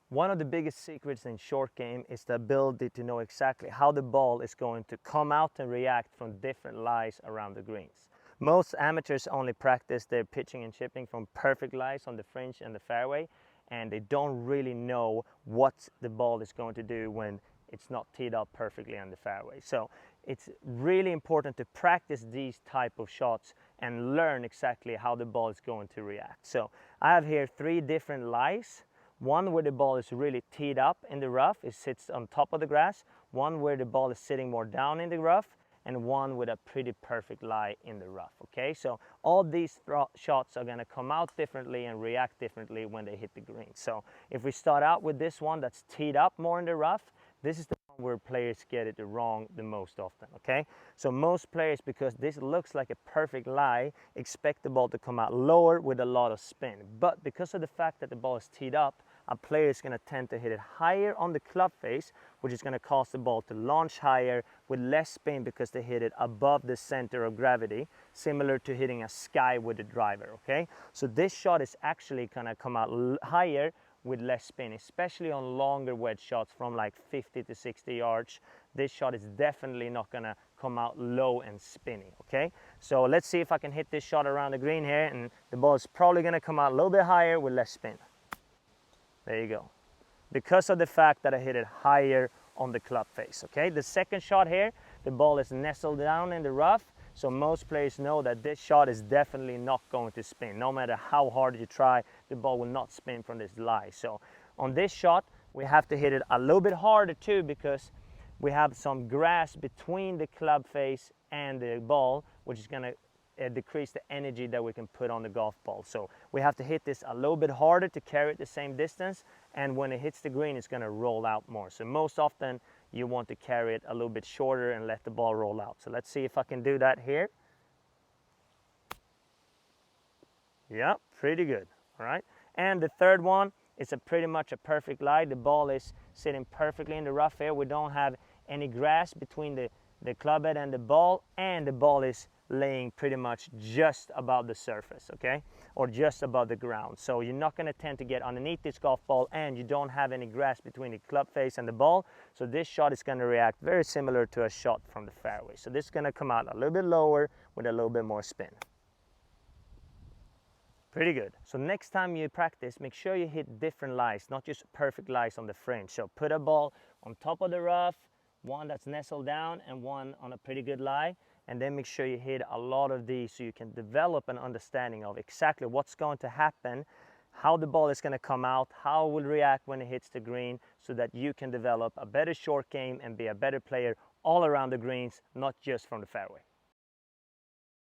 One of the biggest secrets in short game is the ability to know exactly how the ball is going to come out and react from different lies around the greens. Most amateurs only practice their pitching and chipping from perfect lies on the fringe and the fairway, and they don't really know what the ball is going to do when it's not teed up perfectly on the fairway. So it's really important to practice these type of shots and learn exactly how the ball is going to react. So I have here 3 different lies. One where the ball is really teed up in the rough, it sits on top of the grass. One where the ball is sitting more down in the rough, and one with a pretty perfect lie in the rough, okay? So all these shots are gonna come out differently and react differently when they hit the green. So if we start out with this one that's teed up more in the rough, this is the one where players get it wrong the most often, okay? So most players, because this looks like a perfect lie, expect the ball to come out lower with a lot of spin. But because of the fact that the ball is teed up, a player is going to tend to hit it higher on the club face, which is going to cause the ball to launch higher with less spin because they hit it above the center of gravity, similar to hitting a sky with a driver, okay? So this shot is actually going to come out higher with less spin, especially on longer wedge shots from like 50 to 60 yards. This shot is definitely not going to come out low and spinny, okay? So let's see if I can hit this shot around the green here, and the ball is probably going to come out a little bit higher with less spin. There you go. Because of the fact that I hit it higher on the club face, okay? The second shot here, the ball is nestled down in the rough, so most players know that this shot is definitely not going to spin. No matter how hard you try, the ball will not spin from this lie. So on this shot, we have to hit it a little bit harder too, because we have some grass between the club face and the ball, which is going to decrease the energy that we can put on the golf ball. So we have to hit this a little bit harder to carry it the same distance, and when it hits the green it's going to roll out more. So most often you want to carry it a little bit shorter and let the ball roll out. So let's see if I can do that here. Yeah, pretty good. All right, and the third one is pretty much a perfect lie. The ball is sitting perfectly in the rough here. We don't have any grass between the club head and the ball is laying pretty much just above the surface, okay, or just above the ground. So you're not going to tend to get underneath this golf ball, and you don't have any grass between the club face and the ball. So this shot is going to react very similar to a shot from the fairway. So this is going to come out a little bit lower with a little bit more spin. Pretty good. So next time you practice, make sure you hit different lies, not just perfect lies on the fringe. So put a ball on top of the rough, one that's nestled down and one on a pretty good lie, and then make sure you hit a lot of these so you can develop an understanding of exactly what's going to happen, how the ball is going to come out, how it will react when it hits the green, so that you can develop a better short game and be a better player all around the greens, not just from the fairway.